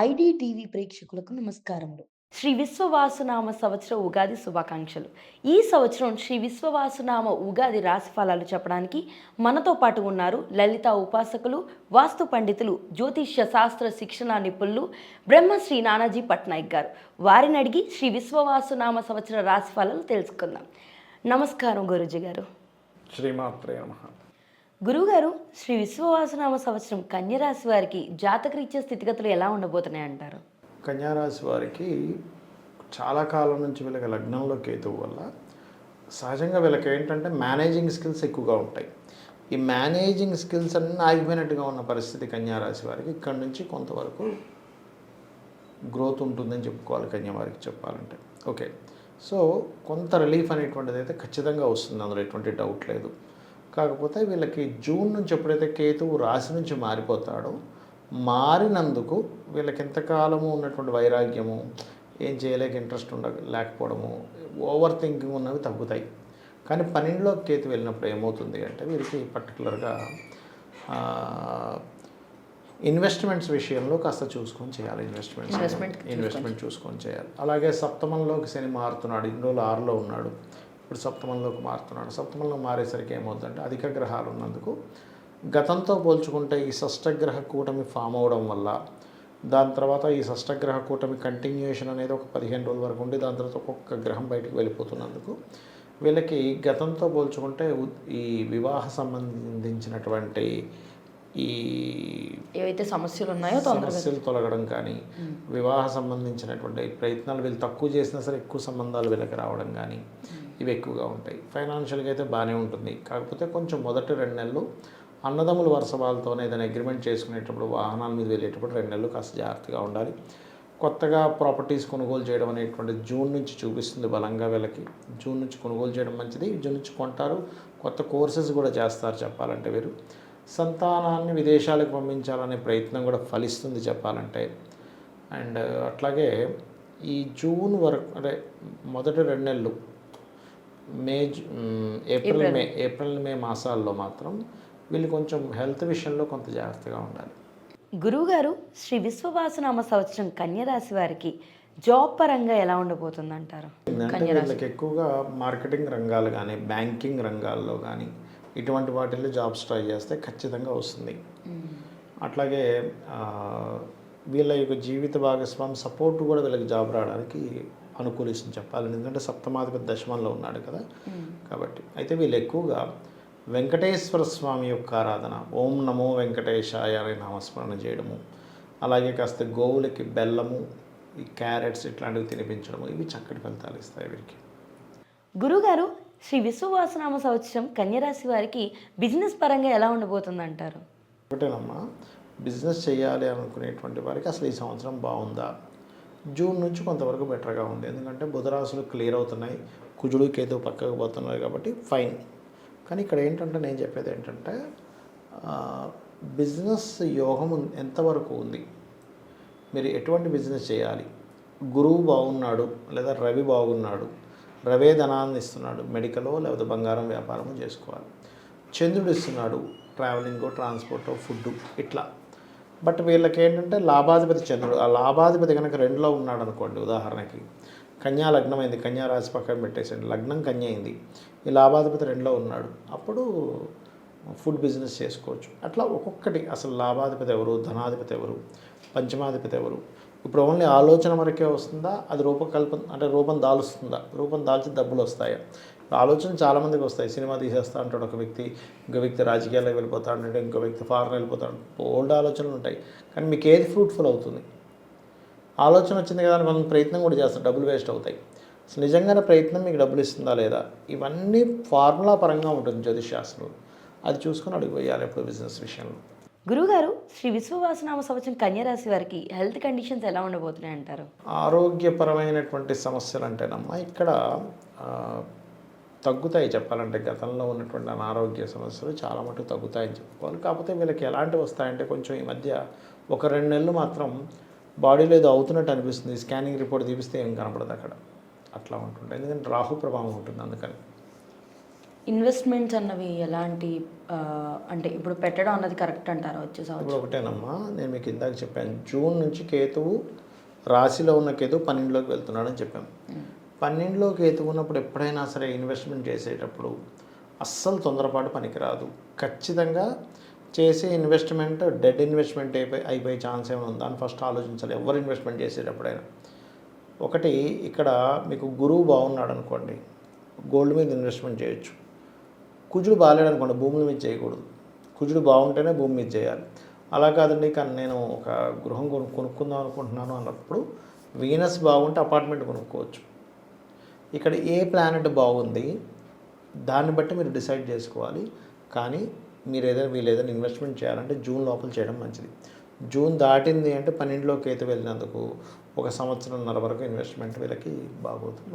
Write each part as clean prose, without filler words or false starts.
IDTV ప్రేక్షకులకు నమస్కారములు. శ్రీ విశ్వవాసునామ సంవత్సర ఉగాది శుభాకాంక్షలు. ఈ సంవత్సరం శ్రీ విశ్వవాసునామ ఉగాది రాశి ఫలాలు చెప్పడానికి మనతో పాటు ఉన్నారు లలిత ఉపాసకులు, వాస్తు పండితులు, జ్యోతిష్య శాస్త్ర శిక్షణ నిపుణులు బ్రహ్మశ్రీ నానాజీ పట్నాయక్ గారు. వారిని అడిగి శ్రీ విశ్వవాసునామ సంవత్సర రాశి ఫలాలు తెలుసుకుందాం. నమస్కారం గురూజీ గారు. శ్రీమాత్రే నమః. గురువుగారు, శ్రీ విశ్వవాసునామ సంవత్సరం కన్యరాశి వారికి జాతకరీత్యా స్థితిగతులు ఎలా ఉండబోతున్నాయి అంటారు? కన్యారాశి వారికి చాలా కాలం నుంచి వీళ్ళకి లగ్నంలో కేతువు వల్ల సహజంగా వీళ్ళకి ఏంటంటే మేనేజింగ్ స్కిల్స్ ఎక్కువగా ఉంటాయి. ఈ మేనేజింగ్ స్కిల్స్ అన్నీ ఆగిపోయినట్టుగా ఉన్న పరిస్థితి కన్యారాశి వారికి ఇక్కడి నుంచి కొంతవరకు గ్రోత్ ఉంటుందని చెప్పుకోవాలి. కన్యావారికి చెప్పాలంటే ఓకే. సో కొంత రిలీఫ్ అనేటువంటిది అయితే ఖచ్చితంగా వస్తుంది, అందులో ఎటువంటి డౌట్ లేదు. కాకపోతే వీళ్ళకి జూన్ నుంచి ఎప్పుడైతే కేతువు రాశి నుంచి మారిపోతాడో, మారినందుకు వీళ్ళకి ఎంతకాలము ఉన్నటువంటి వైరాగ్యము, ఏం చేయలేక ఇంట్రెస్ట్ లేకపోవడము, ఓవర్ థింకింగ్ ఉన్నవి తగ్గుతాయి. కానీ 12లో కేతు వెళ్ళినప్పుడు ఏమవుతుంది అంటే వీరికి పర్టికులర్గా ఇన్వెస్ట్మెంట్స్ విషయంలో కాస్త చూసుకొని చేయాలి. ఇన్వెస్ట్మెంట్ చూసుకొని చేయాలి. అలాగే సప్తమంలోకి శని మారుతున్నాడు. ఇన్ని రోజులు 6లో ఉన్నాడు, ఇప్పుడు సప్తమంలోకి మారుతున్నాడు. సప్తమంలో మారేసరికి ఏమవుతుందంటే అధిక గ్రహాలు ఉన్నందుకు గతంతో పోల్చుకుంటే ఈ షష్టగ్రహ కూటమి ఫామ్ అవడం వల్ల, దాని తర్వాత ఈ షష్టగ్రహ కూటమి కంటిన్యూషన్ అనేది ఒక 15 రోజుల వరకు ఉండి దాని తర్వాత ఒక్కొక్క గ్రహం బయటకు వెళ్ళిపోతున్నందుకు వీళ్ళకి గతంతో పోల్చుకుంటే ఈ వివాహ సంబంధించినటువంటి ఈ ఏవైతే సమస్యలు ఉన్నాయో సమస్యలు తొలగడం కానీ, వివాహ సంబంధించినటువంటి ప్రయత్నాలు వీళ్ళు తక్కువ చేసినా సరే ఎక్కువ సంబంధాలు వీళ్ళకి రావడం కానీ ఇవి ఎక్కువగా ఉంటాయి. ఫైనాన్షియల్గా అయితే బాగానే ఉంటుంది. కాకపోతే కొంచెం మొదటి 2 నెలలు అన్నదమ్ముల వరుస వాళ్ళతోనే ఏదైనా అగ్రిమెంట్ చేసుకునేటప్పుడు, వాహనాల మీద వెళ్ళేటప్పుడు 2 నెలలు కాస్త జాగ్రత్తగా ఉండాలి. కొత్తగా ప్రాపర్టీస్ కొనుగోలు చేయడం అనేటువంటిది జూన్ నుంచి చూపిస్తుంది బలంగా వీళ్ళకి. జూన్ నుంచి కొనుగోలు చేయడం మంచిది. జూన్ నుంచి కొంటారు. కొత్త కోర్సెస్ కూడా చేస్తారు చెప్పాలంటే వీరు. సంతానాన్ని విదేశాలకు పంపించాలనే ప్రయత్నం కూడా ఫలిస్తుంది చెప్పాలంటే. అండ్ అట్లాగే ఈ జూన్ వరకు అంటే మొదటి 2 నెలలు ఏప్రిల్ మే మాసాల్లో మాత్రం వీళ్ళు కొంచెం హెల్త్ విషయంలో కొంత జాగ్రత్తగా ఉండాలి. గురువుగారు, శ్రీ విశ్వవాసునామ సంవత్సరం కన్యరాశి వారికి జాబ్ పరంగా ఎలా ఉండబోతుంది అంటారు? వీళ్ళకి ఎక్కువగా మార్కెటింగ్ రంగాలు కానీ, బ్యాంకింగ్ రంగాల్లో కానీ ఇటువంటి వాటిల్లో జాబ్స్ ట్రై చేస్తే ఖచ్చితంగా వస్తుంది. అట్లాగే వీళ్ళ యొక్క జీవిత భాగస్వామి సపోర్ట్ కూడా వీళ్ళకి జాబ్ రావడానికి అనుకూలిస్తుంది చెప్పాలి. ఎందుకంటే సప్తమాధిపతి దశమంలో ఉన్నాడు కదా, కాబట్టి. అయితే వీళ్ళు ఎక్కువగా వెంకటేశ్వర స్వామి యొక్క ఆరాధన, ఓం నమో వెంకటేశాయ అనే నామస్మరణ చేయడము, అలాగే కాస్త గోవులకి బెల్లము, ఈ క్యారెట్స్ ఇట్లాంటివి తినిపించడము, ఇవి చక్కటి ఫలితాలు ఇస్తాయి వీరికి. గురుగారు, శ్రీ విశ్వవాసునామ సంవత్సరం కన్యరాశి వారికి బిజినెస్ పరంగా ఎలా ఉండబోతుంది అంటారు? ఒకటేనమ్మా, బిజినెస్ చేయాలి అనుకునేటువంటి వారికి అసలు ఈ సంవత్సరం బాగుందా? జూన్ నుంచి కొంతవరకు బెటర్గా ఉంది. ఎందుకంటే బుధరాశులు క్లియర్ అవుతున్నాయి, కుజుడు కేతు పక్కకు పోతున్నారు కాబట్టి ఫైన్. కానీ ఇక్కడ ఏంటంటే నేను చెప్పేది ఏంటంటే బిజినెస్ యోగం ఎంతవరకు ఉంది, మీరు ఎటువంటి బిజినెస్ చేయాలి. గురువు బాగున్నాడు లేదా రవి బాగున్నాడు, రవే ధనాన్ని ఇస్తున్నాడు, మెడికలో లేకపోతే బంగారం వ్యాపారము చేసుకోవాలి. చంద్రుడు ఇస్తున్నాడు, ట్రావెలింగో, ట్రాన్స్పోర్టో, ఫుడ్ ఇట్లా. బట్ వీళ్ళకి ఏంటంటే లాభాధిపతి చంద్రుడు, ఆ లాభాధిపతి కనుక 2లో ఉన్నాడు అనుకోండి, ఉదాహరణకి కన్యా లగ్నం అయింది, కన్యా రాశి పక్కన పెట్టేసండి, లగ్నం కన్య అయింది, ఈ లాభాధిపతి 2లో ఉన్నాడు, అప్పుడు ఫుడ్ బిజినెస్ చేసుకోవచ్చు. అట్లా ఒక్కొక్కటి, అసలు లాభాధిపతి ఎవరు, ధనాధిపతి ఎవరు, పంచమాధిపతి ఎవరు, ఇప్పుడు ఓన్లీ ఆలోచన వరకే వస్తుందా, అది రూపకల్పన అంటే రూపం దాలుస్తుందా, రూపం దాల్చి డబ్బులు వస్తాయా? ఆలోచన చాలామందికి వస్తాయి. సినిమా తీసేస్తా అంటాడు ఒక వ్యక్తి, ఇంకో వ్యక్తి రాజకీయాల్లో వెళ్ళిపోతా అంటే, ఇంకో వ్యక్తి ఫారెన్ వెళ్ళిపోతాడు. ఓల్డ్ ఆలోచనలు ఉంటాయి, కానీ మీకు ఏది ఫ్రూట్ఫుల్ అవుతుంది? ఆలోచన వచ్చింది కదా అని మనం ప్రయత్నం కూడా చేస్తాం, డబ్బులు వేస్ట్ అవుతాయి. అసలు నిజంగానే ప్రయత్నం మీకు డబ్బులు ఇస్తుందా లేదా, ఇవన్నీ ఫార్ములా పరంగా ఉంటుంది జ్యోతిష్ శాస్త్రంలో. అది చూసుకొని అడిగిపోయాలి ఎప్పుడు బిజినెస్ విషయంలో. గురుగారు, శ్రీ విశ్వవాసునామ సంవత్సరం కన్యరాశి వారికి హెల్త్ కండిషన్స్ ఎలా ఉండబోతున్నాయి అంటారు? ఆరోగ్యపరమైనటువంటి సమస్యలు అంటేనమ్మా ఇక్కడ తగ్గుతాయి చెప్పాలంటే. గతంలో ఉన్నటువంటి అనారోగ్య సమస్యలు చాలా మటుకు తగ్గుతాయని చెప్పుకోవాలి. కాకపోతే వీళ్ళకి ఎలాంటివి వస్తాయంటే కొంచెం ఈ మధ్య ఒక 2 నెలలు మాత్రం బాడీలో ఏదో అవుతున్నట్టు అనిపిస్తుంది. స్కానింగ్ రిపోర్ట్ తీపిస్తే ఏం కనపడదు అక్కడ, అట్లా ఉంటుంది. ఎందుకంటే రాహు ప్రభావం ఉంటుంది అందుకని. ఇన్వెస్ట్మెంట్స్ అన్నవి ఎలాంటి అంటే ఇప్పుడు పెట్టడం అన్నది కరెక్ట్ అంటారా వచ్చే ఇప్పుడు సంవత్సరం? ఒకటేనమ్మా, నేను మీకు ఇందాక చెప్పాను, జూన్ నుంచి కేతువు రాశిలో ఉన్న కేతువు 12లోకి వెళ్తున్నాడని చెప్పాము. 12లో కేతువు ఉన్నప్పుడు ఎప్పుడైనా సరే ఇన్వెస్ట్మెంట్ చేసేటప్పుడు అస్సలు తొందరపాటు పనికిరాదు. ఖచ్చితంగా చేసే ఇన్వెస్ట్మెంట్ డెడ్ ఇన్వెస్ట్మెంట్ అయిపోయే ఛాన్స్ ఏమైనా ఉందా అని ఫస్ట్ ఆలోచించాలి ఎవరు ఇన్వెస్ట్మెంట్ చేసేటప్పుడైనా. ఒకటి, ఇక్కడ మీకు గురువు బాగున్నాడు అనుకోండి, గోల్డ్ మీద ఇన్వెస్ట్మెంట్ చేయొచ్చు. కుజుడు బాగాలేడు అనుకోండి, భూముల మీద చేయకూడదు. కుజుడు బాగుంటేనే భూమి మీద చేయాలి. అలా కాదండి, కానీ నేను ఒక గృహం కొనుక్కుందాం అనుకుంటున్నాను అన్నప్పుడు వీనస్ బాగుంటే అపార్ట్మెంట్ కొనుక్కోవచ్చు. ఇక్కడ ఏ ప్లానెట్ బాగుంది దాన్ని బట్టి మీరు డిసైడ్ చేసుకోవాలి. కానీ వీళ్ళు ఏదైనా ఇన్వెస్ట్మెంట్ చేయాలంటే జూన్ లోపల చేయడం మంచిది. జూన్ దాటింది అంటే 12లోకి కేతు వెళ్ళినందుకు 1 సంవత్సరంన్నర వరకు ఇన్వెస్ట్మెంట్ వీళ్ళకి బాగోతుంది.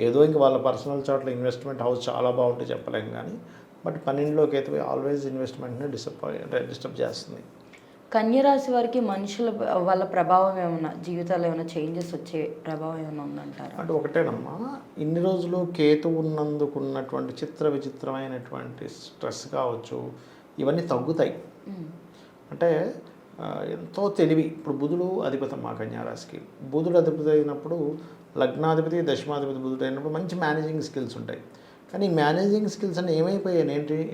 ఏదో ఇంక వాళ్ళ పర్సనల్ చోట్ల ఇన్వెస్ట్మెంట్ హౌస్ చాలా బాగుంటే చెప్పలేం, కానీ బట్ 12లోకి కేతు ఆల్వేస్ ఇన్వెస్ట్మెంట్ని డిస్టర్బ్ చేస్తుంది. కన్యరాశి వారికి మనుషుల వాళ్ళ ప్రభావం ఏమైనా జీవితాల్లో ఏమైనా చేంజెస్ వచ్చే ప్రభావం ఏమైనా ఉందంటారా? అంటే ఒకటేనమ్మా, ఇన్ని రోజులు కేతు ఉన్నందుకు ఉన్నటువంటి విచిత్రమైనటువంటి స్ట్రెస్ కావచ్చు, ఇవన్నీ తగ్గుతాయి. అంటే ఎంతో తెలివి. ఇప్పుడు బుధుడు అధిపతి మా కన్యారాశికి. బుధుడు అధిపతి అయినప్పుడు లగ్నాధిపతి దశమాధిపతి బుధుడు అయినప్పుడు మంచి మేనేజింగ్ స్కిల్స్ ఉంటాయి. కానీ ఈ మేనేజింగ్ స్కిల్స్ అన్నీ ఏమైపోయాయి,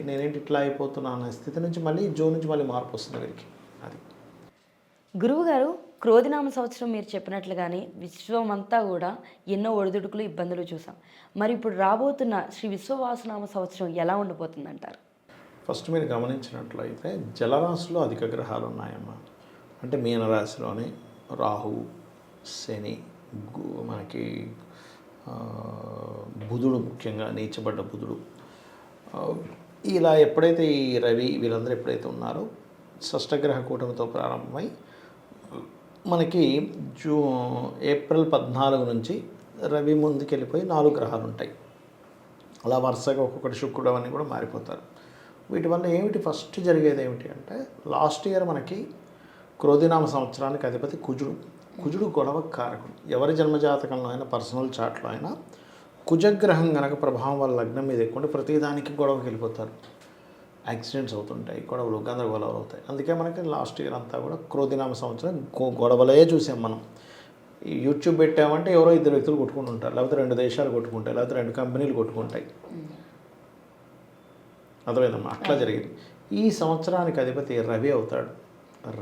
నేనేంటి ఇట్లా అయిపోతున్నాను అనే స్థితి నుంచి మళ్ళీ జూన్ నుంచి మళ్ళీ మార్పు వస్తుంది వీరికి. అది గురువుగారు, క్రోధినామ సంవత్సరం మీరు చెప్పినట్లుగానే విశ్వం అంతా కూడా ఎన్నో ఒడిదుడుకులు ఇబ్బందులు చూసాం. మరి ఇప్పుడు రాబోతున్న శ్రీ విశ్వవాసునామ సంవత్సరం ఎలా ఉండబోతుందంటారు? ఫస్ట్ మీరు గమనించినట్లయితే జలరాశిలో అధిక గ్రహాలు ఉన్నాయమ్మా. అంటే మీనరాశిలోనే రాహువు, శని, మనకి బుధుడు, ముఖ్యంగా నీచబడ్డ బుధుడు. ఇలా ఎప్పుడైతే ఈ రవి వీళ్ళందరూ ఎప్పుడైతే ఉన్నారో షష్టగ్రహ కూటమితో ప్రారంభమై మనకి ఏప్రిల్ 14 నుంచి రవి ముందుకెళ్ళిపోయి 4 గ్రహాలు ఉంటాయి. అలా వరుసగా ఒక్కొక్కటి శుక్రుడు అవన్నీ కూడా మారిపోతారు. వీటి వల్ల ఏమిటి ఫస్ట్ జరిగేది ఏమిటి అంటే, లాస్ట్ ఇయర్ మనకి క్రోధినామ సంవత్సరానికి అధిపతి కుజుడు. కుజుడు గొడవ కారకుడు. ఎవరి జన్మజాతకంలో అయినా పర్సనల్ చాట్లో అయినా కుజగ్రహం కనుక ప్రభావం వాళ్ళ లగ్నం మీద ఎక్కువ ప్రతిదానికి గొడవకి వెళ్ళిపోతారు. యాక్సిడెంట్స్ అవుతుంటాయి, గొడవలు గందరగోళాలు అవుతాయి. అందుకే మనకి లాస్ట్ ఇయర్ అంతా కూడా క్రోధినామ సంవత్సరం గొడవలే చూసాం మనం. యూట్యూబ్ పెట్టామంటే ఎవరో 2 వ్యక్తులు కొట్టుకుంటూ ఉంటారు, లేకపోతే 2 దేశాలు కొట్టుకుంటాయి, లేకపోతే 2 కంపెనీలు కొట్టుకుంటాయి. అర్థమైందమ్మా, అట్లా జరిగింది. ఈ సంవత్సరానికి అధిపతి రవి అవుతాడు.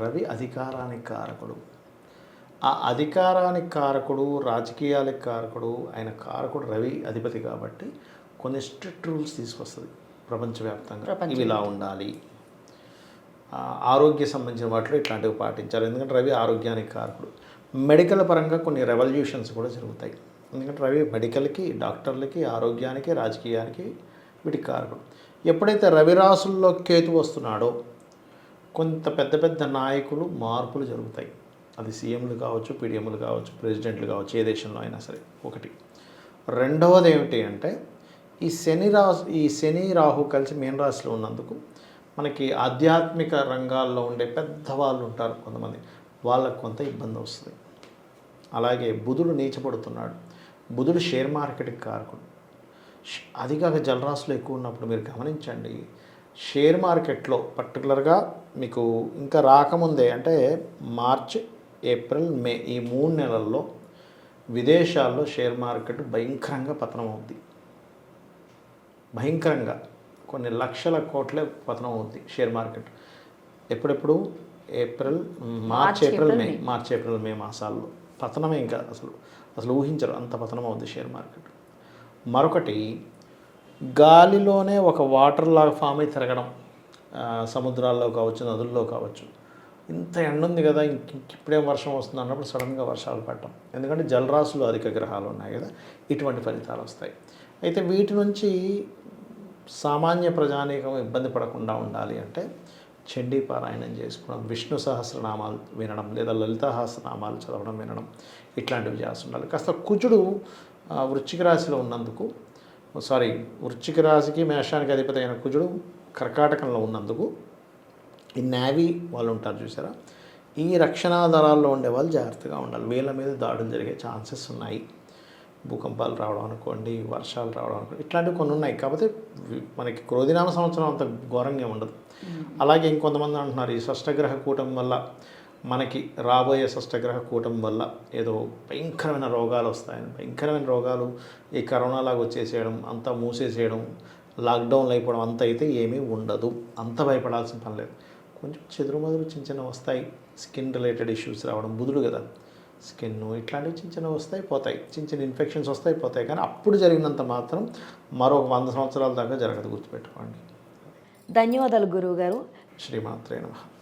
రవి అధికారానికి కారకుడు. ఆ అధికారానికి కారకుడు, రాజకీయాలకు కారకుడు, ఆయన కారకుడు రవి అధిపతి కాబట్టి కొన్ని స్ట్రిక్ట్ రూల్స్ తీసుకొస్తుంది ప్రపంచవ్యాప్తంగా. ఇవి ఇలా ఉండాలి, ఆరోగ్య సంబంధించిన వాటిలో ఇట్లాంటివి పాటించాలి. ఎందుకంటే రవి ఆరోగ్యానికి కారకుడు. మెడికల్ పరంగా కొన్ని రెవల్యూషన్స్ కూడా జరుగుతాయి. ఎందుకంటే రవి మెడికల్కి, డాక్టర్లకి, ఆరోగ్యానికి, రాజకీయానికి వీటికి కారకుడు. ఎప్పుడైతే రవి రాశుల్లో కేతు వస్తున్నాడో కొంత పెద్ద పెద్ద నాయకులు మార్పులు జరుగుతాయి. అది సీఎంలు కావచ్చు, పీడిఎంలు కావచ్చు, ప్రెసిడెంట్లు కావచ్చు, ఏ దేశంలో అయినా సరే. ఒకటి. రెండవది ఏమిటి అంటే, ఈ శని రాహు కలిసి మీన రాశిలో ఉన్నందుకు మనకి ఆధ్యాత్మిక రంగాల్లో ఉండే పెద్దవాళ్ళు ఉంటారు కొంతమంది, వాళ్ళకు కొంత ఇబ్బంది వస్తుంది. అలాగే బుధుడు నీచపడుతున్నాడు. బుధుడు షేర్ మార్కెట్కి కారకుడు. అది కాక జలరాశిలో ఎక్కువ ఉన్నప్పుడు మీరు గమనించండి, షేర్ మార్కెట్లో పర్టికులర్గా మీకు ఇంకా రాకముందే అంటే మార్చ్, ఏప్రిల్, మే ఈ 3 నెలల్లో విదేశాల్లో షేర్ మార్కెట్ భయంకరంగా పతనం అవుద్ది. భయంకరంగా కొన్ని లక్షల కోట్లే పతనం అవుద్ది షేర్ మార్కెట్. ఎప్పుడెప్పుడు మార్చ్ ఏప్రిల్ మే మాసాల్లో పతనమే. ఇంకా అసలు ఊహించరు, అంత పతనం అవుద్ది షేర్ మార్కెట్. మరొకటి, గాలిలోనే ఒక వాటర్ లాగా ఫామ్ అయి తిరగడం, సముద్రాల్లో కావచ్చు, నదుల్లో కావచ్చు. ఇంత ఎండ ఉంది కదా, ఇప్పుడేం వర్షం వస్తుంది అన్నప్పుడు సడన్గా వర్షాలు పడటం. ఎందుకంటే జలరాశులు అధిక గ్రహాలు ఉన్నాయి కదా, ఇటువంటి ఫలితాలు వస్తాయి. అయితే వీటి నుంచి సామాన్య ప్రజానీకం ఇబ్బంది పడకుండా ఉండాలి అంటే చండీ పారాయణం చేసుకోవడం, విష్ణు సహస్రనామాలు వినడం, లేదా లలితా సహస్రనామాలు చదవడం, వినడం, ఇట్లాంటివి చేస్తుండాలి. కాస్త కుజుడు వృశ్చిక రాశిలో ఉన్నందుకు, వృశ్చిక రాశికి మేషానికి అధిపతి అయిన కుజుడు కర్కాటకంలో ఉన్నందుకు ఈ నేవీ వాళ్ళు ఉంటారు చూసారా, ఈ రక్షణా దళాల్లో ఉండే వాళ్ళు జాగ్రత్తగా ఉండాలి. వీళ్ళ మీద దాడులు జరిగే ఛాన్సెస్ ఉన్నాయి. భూకంపాలు రావడం అనుకోండి, వర్షాలు రావడం అనుకోండి, ఇట్లాంటివి కొన్ని ఉన్నాయి. కాకపోతే మనకి క్రోధినామ సంవత్సరం అంత ఘోరంగా ఉండదు. అలాగే ఇంకొంతమంది అంటున్నారు ఈ షష్టగ్రహ కూటం వల్ల మనకి రాబోయే షష్టగ్రహ కూటం వల్ల ఏదో భయంకరమైన రోగాలు వస్తాయని. భయంకరమైన రోగాలు ఈ కరోనా లాగా వచ్చేసేయడం, అంతా మూసేసేయడం, లాక్డౌన్లు అయిపోవడం అంత అయితే ఏమీ ఉండదు. అంత భయపడాల్సిన పని లేదు. కొంచెం చెదురుమదురు చిన్న చిన్న వస్తాయి. స్కిన్ రిలేటెడ్ ఇష్యూస్ రావడం, బుధుడు కదా స్కిన్, ఇట్లాంటివి చిన్న చిన్న వస్తాయి పోతాయి, చిన్న చిన్న ఇన్ఫెక్షన్స్ వస్తాయి పోతాయి. కానీ అప్పుడు జరిగినంత మాత్రం మరొక 100 సంవత్సరాల దాకా జరగదు, గుర్తుపెట్టుకోండి. ధన్యవాదాలు గురువుగారు. శ్రీమాత్రే నమః.